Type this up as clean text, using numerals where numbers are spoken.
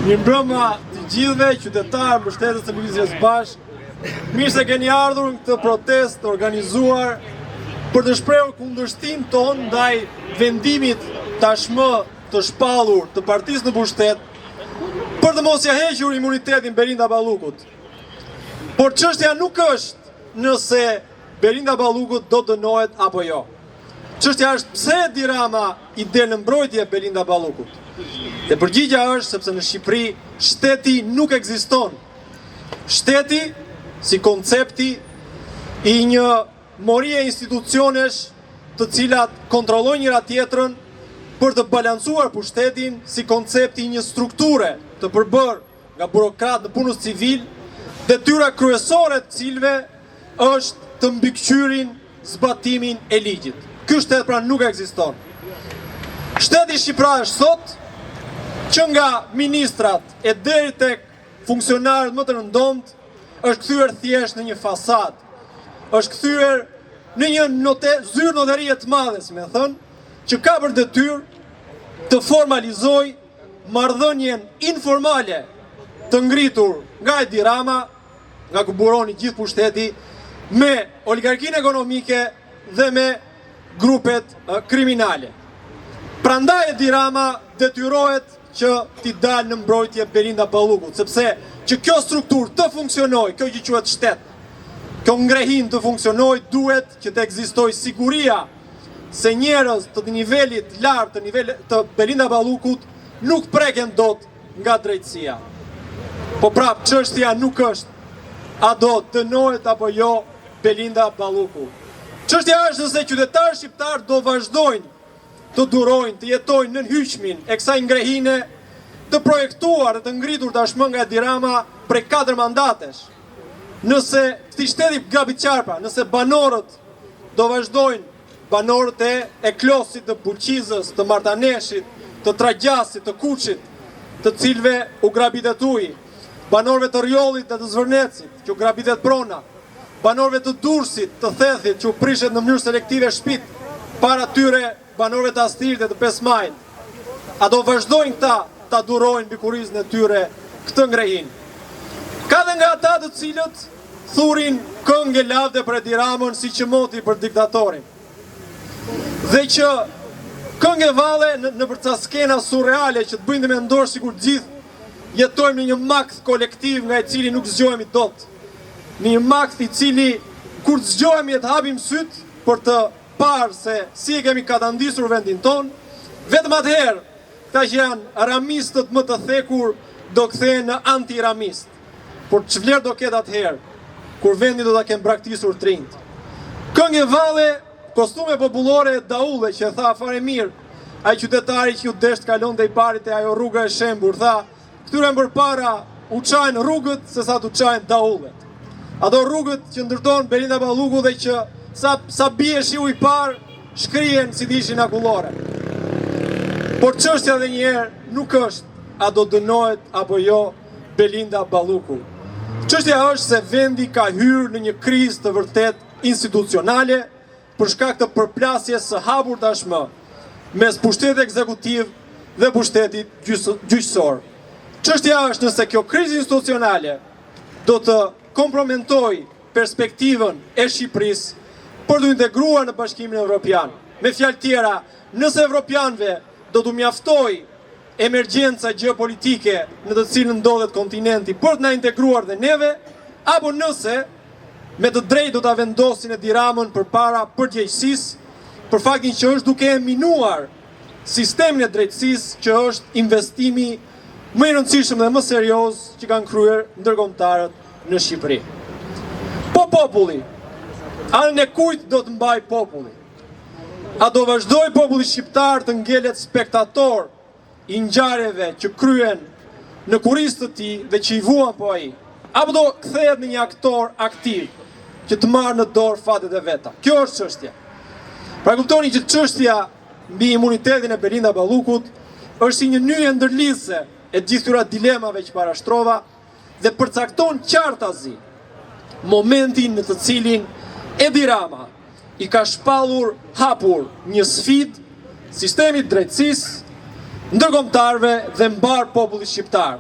Mirëmbrëma të gjithëve, qytetarë, mbështetës të Lëvizjes Bashk. Mirë se keni ardhur në këtë protestë organizuar për të shprehur kundërshtimin ton ndaj vendimit tashmë të shpallur të partisë në pushtet për të mos ia hequr imunitetin Belinda Ballukut. Por çështja nuk është nëse Belinda Ballukut do dënohet apo jo. Çështja është pse Edi Rama i del në mbrojtje Belinda Ballukut. Dhe përgjigja është sepse në Shqipëri shteti nuk ekziston. Shteti si koncepti i një morie institucionesh të cilat kontrollojnë njëra tjetrën për të balancuar pushtetin si koncepti i një strukture të përbërë nga burokrat në punës civil, detyra kryesore të cilëve është të mbikëqyrin zbatimin e ligjit. Ky shtet pra nuk ekziston. Shteti shqiptar është sot që nga ministrat e deri tek funksionarët më të rëndomt është kthyer thjesht në një fasad. Është kthyer në një zyrë notarie të madhe, si më thënë, që ka për detyrë të formalizojë marrëdhënien informale të ngritur nga Edi Rama, nga ku buroni gjithë pushteti, me oligarkinë ekonomike dhe me grupet kriminale. Prandaj Edi Rama detyrohet që t'i dalë në mbrojtje Belinda Ballukut, sepse që kjo strukturë të funksionojë, kjo që quhet shtet, kjo ngrehim të funksionojë, duhet që të ekzistojë siguria se njerëz të nivelit lartë, të Belinda Ballukut nuk preken dot nga drejtësia. Po prap, çështja nuk është a do dënohet apo jo Belinda Balluku. Çështja është nëse qytetarë shqiptar do vazhdojnë të durojnë, të jetojnë në hyjçmin e kësaj ngrehine të projektuar dhe të ngritur tashmë nga Edi Rama prej 4 mandatesh. Nëse këtij shteti gabitqarpa, nëse banorët do vazhdojnë, banorët e Klosit, të Bulqizës, të Martaneshit, të Tragjasit, të Kuçit, të cilëve u grabitet uji, banorëve të Rjollit dhe të Zvërnecit, që u grabitet prona, banorëve të Durrësit, të Thethit, që u prishet në mënyrë selektive shtëpit, para tyre banorëve të Astirit dhe të Pesmajit. A do vazhdojnë ta durojnë bikurizën e tyre këtë ngrehin. Ka dhe nga ata të cilët thurin këngë lavde për Edi Ramën si që moti për diktatorin. Dhe që këngë valle në përca skena surreale që të bëjnë dhe me ndorë sikur gjithë jetojmë në një makth kolektiv nga i cili nuk zgjohemi dot. Në një makth i cili kur zgjohemi e të hapim syt për të parë se si e kemi katandisur vendin ton, vetëm atëherë ta që janë ramistët më të thekur do kthehen në anti-ramist. Por ç'vlerë do ketë atëherë kur vendi do ta kenë braktisur trinjt. Këngë valle, kostume popullore daulle që tha fare mirë ai qytetari që u desht kalon dhe i parit e ajo rruga e shembur, tha këtyre përpara u çajnë rrugët se sa t'u çajnë daullet. Ato rrugët që ndërton Belinda Balluku dhe që sa bie shiu i parë, shkrihen si dishin akullore. Por çështja edhe një herë nuk është a do dënohet apo jo Belinda Balluku. Çështja është se vendi ka hyrë në një krizë të vërtet institucionale për shkak të përplasjes së hapur tashmë mes pushtetit ekzekutiv dhe pushtetit gjyqësor. Çështja është nëse kjo krizë institucionale do të komprometoj perspektivën e Shqipërisë për të integruar në Bashkimin Evropian. Me fjalë tjera, nëse evropianëve do t'u mjaftoj emergjenca gjeopolitike në të cilën ndodhet kontinenti për të na integruar dhe neve, apo nëse me të drejtë do ta vendosin Edi Ramën përpara përgjegjësisë për faktin që është duke e minuar sistemin e drejtësisë që është investimi më i rëndësishëm dhe më serioz që kanë kryer ndërkombëtarët në Shqipëri. Po populli, anën e kujt do të mbaj populli? A do vazhdoj populli shqiptar të ngelet spektator i ngjarjeve që kryen në kurrizë të tij dhe që i vuan po ai? Apo do kthehet në një aktor aktiv që të marrë në dorë fatet e veta? Kjo është çështja. Pra kuptoni që çështja mbi imunitetin e Belinda Ballukut është si një nyje ndërlidhëse e gjithë këtyre dilemave që parashtrova dhe përcakton qartazi momentin në të cilin Edi Rama i ka shpallur hapur një sfidë sistemit drejtësisë, ndërkombëtarëve dhe mbar popullit shqiptar.